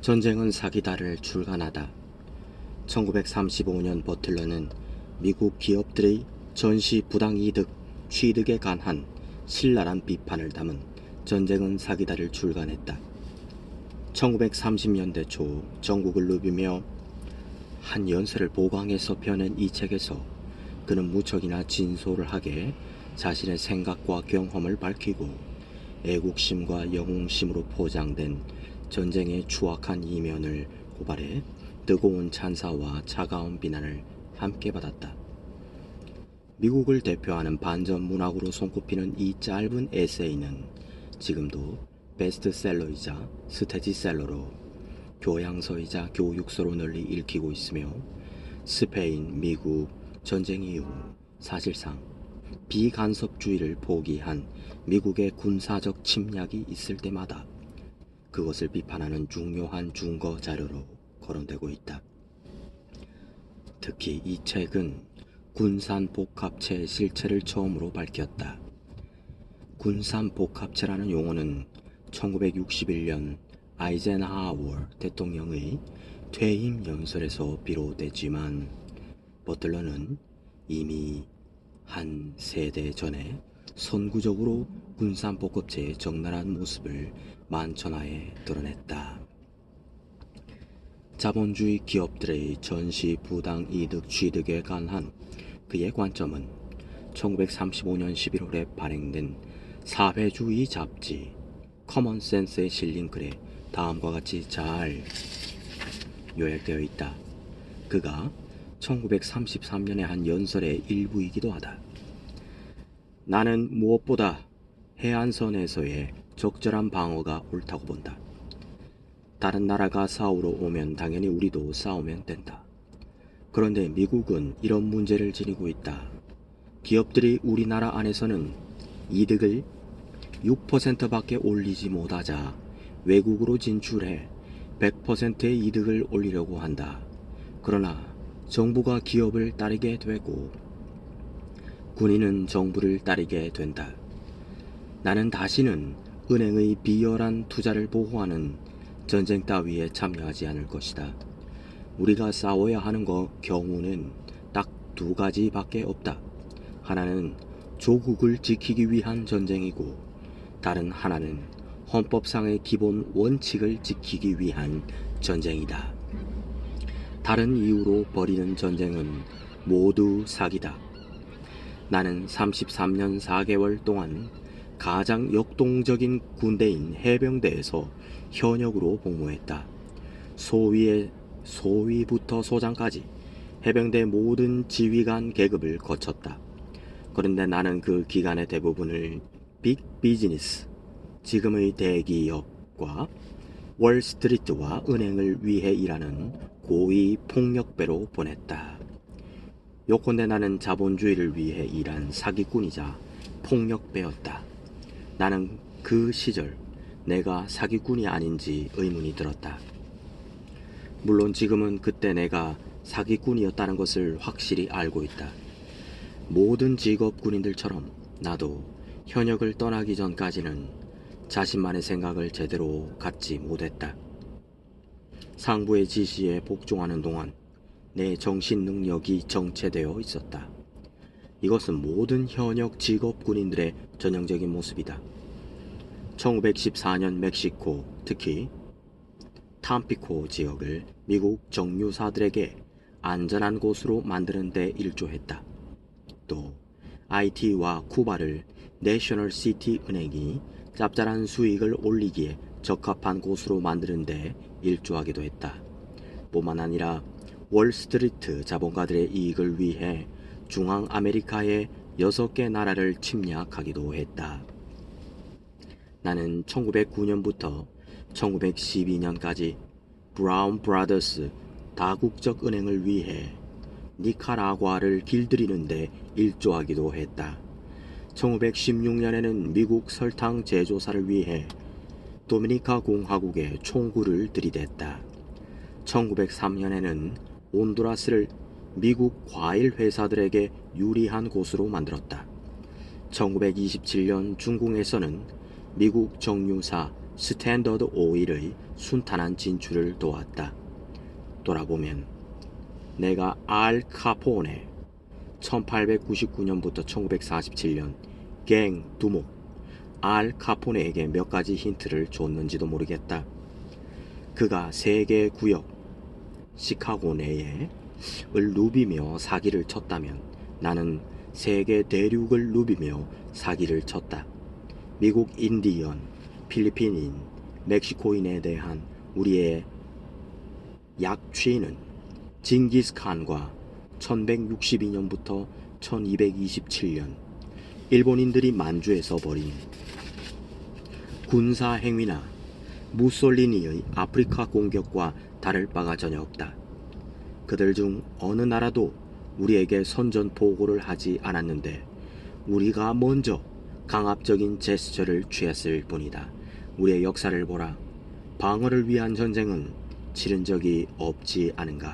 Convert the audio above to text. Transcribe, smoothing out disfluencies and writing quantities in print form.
전쟁은 사기다를 출간하다. 1935년 버틀러는 미국 기업들의 전시 부당이득, 취득에 관한 신랄한 비판을 담은 전쟁은 사기다를 출간했다. 1930년대 초 전국을 누비며 한 연설을 보강해서 펴낸 이 책에서 그는 무척이나 진솔하게 자신의 생각과 경험을 밝히고 애국심과 영웅심으로 포장된 전쟁의 추악한 이면을 고발해 뜨거운 찬사와 차가운 비난을 함께 받았다. 미국을 대표하는 반전 문학으로 손꼽히는 이 짧은 에세이는 지금도 베스트셀러이자 스테디셀러로 교양서이자 교육서로 널리 읽히고 있으며 스페인, 미국 전쟁 이후 사실상 비간섭주의를 포기한 미국의 군사적 침략이 있을 때마다 그것을 비판하는 중요한 증거 자료로 거론되고 있다. 특히 이 책은 군산복합체의 실체를 처음으로 밝혔다. 군산복합체라는 용어는 1961년 아이젠하워 대통령의 퇴임 연설에서 비롯됐지만 버틀러는 이미 한 세대 전에 선구적으로 군산복합체의 적나라한 모습을 만천하에 드러냈다. 자본주의 기업들의 전시 부당 이득 취득에 관한 그의 관점은 1935년 11월에 발행된 사회주의 잡지 커먼센스에 실린 글에 다음과 같이 잘 요약되어 있다. 그가 1933년에 한 연설의 일부이기도 하다. 나는 무엇보다 해안선에서의 적절한 방어가 옳다고 본다. 다른 나라가 싸우러 오면 당연히 우리도 싸우면 된다. 그런데 미국은 이런 문제를 지니고 있다. 기업들이 우리나라 안에서는 이득을 6%밖에 올리지 못하자 외국으로 진출해 100%의 이득을 올리려고 한다. 그러나 정부가 기업을 따르게 되고 군인은 정부를 따르게 된다. 나는 다시는 은행의 비열한 투자를 보호하는 전쟁 따위에 참여하지 않을 것이다. 우리가 싸워야 하는 경우는 딱 두 가지밖에 없다. 하나는 조국을 지키기 위한 전쟁이고 다른 하나는 헌법상의 기본 원칙을 지키기 위한 전쟁이다. 다른 이유로 벌이는 전쟁은 모두 사기다. 나는 33년 4개월 동안 가장 역동적인 군대인 해병대에서 현역으로 복무했다. 소위부터 소장까지 해병대 모든 지휘관 계급을 거쳤다. 그런데 나는 그 기간의 대부분을 빅 비즈니스, 지금의 대기업과 월스트리트와 은행을 위해 일하는 고위 폭력배로 보냈다. 요컨대 나는 자본주의를 위해 일한 사기꾼이자 폭력배였다. 나는 그 시절 내가 사기꾼이 아닌지 의문이 들었다. 물론 지금은 그때 내가 사기꾼이었다는 것을 확실히 알고 있다. 모든 직업 군인들처럼 나도 현역을 떠나기 전까지는 자신만의 생각을 제대로 갖지 못했다. 상부의 지시에 복종하는 동안 내 정신 능력이 정체되어 있었다. 이것은 모든 현역 직업 군인들의 전형적인 모습이다. 1914년 멕시코, 특히 탐피코 지역을 미국 정유사들에게 안전한 곳으로 만드는 데 일조했다. 또 IT와 쿠바를 내셔널 시티 은행이 짭짤한 수익을 올리기에 적합한 곳으로 만드는 데 일조하기도 했다. 뿐만 아니라 월스트리트 자본가들의 이익을 위해 중앙 아메리카의 6개 나라를 침략하기도 했다. 나는 1909년부터 1912년까지 브라운 브라더스 다국적 은행을 위해 니카라과를 길들이는데 일조하기도 했다. 1916년에는 미국 설탕 제조사를 위해 도미니카 공화국에 총구를 들이댔다. 1903년에는 온두라스를 미국 과일 회사들에게 유리한 곳으로 만들었다. 1927년 중궁에서는 미국 정유사 스탠더드 오일의 순탄한 진출을 도왔다. 돌아보면 내가 알 카포네 1899년부터 1947년 갱 두목 알 카포네에게 몇 가지 힌트를 줬는지도 모르겠다. 그가 세계 구역 시카고 내에 을 누비며 사기를 쳤다면 나는 세계 대륙을 누비며 사기를 쳤다. 미국 인디언, 필리핀인, 멕시코인에 대한 우리의 약취는 징기스칸과 1162년부터 1227년 일본인들이 만주에서 벌인 군사 행위나 무솔리니의 아프리카 공격과 다를 바가 전혀 없다. 그들 중 어느 나라도 우리에게 선전포고를 하지 않았는데 우리가 먼저 강압적인 제스처를 취했을 뿐이다. 우리의 역사를 보라. 방어를 위한 전쟁은 치른 적이 없지 않은가.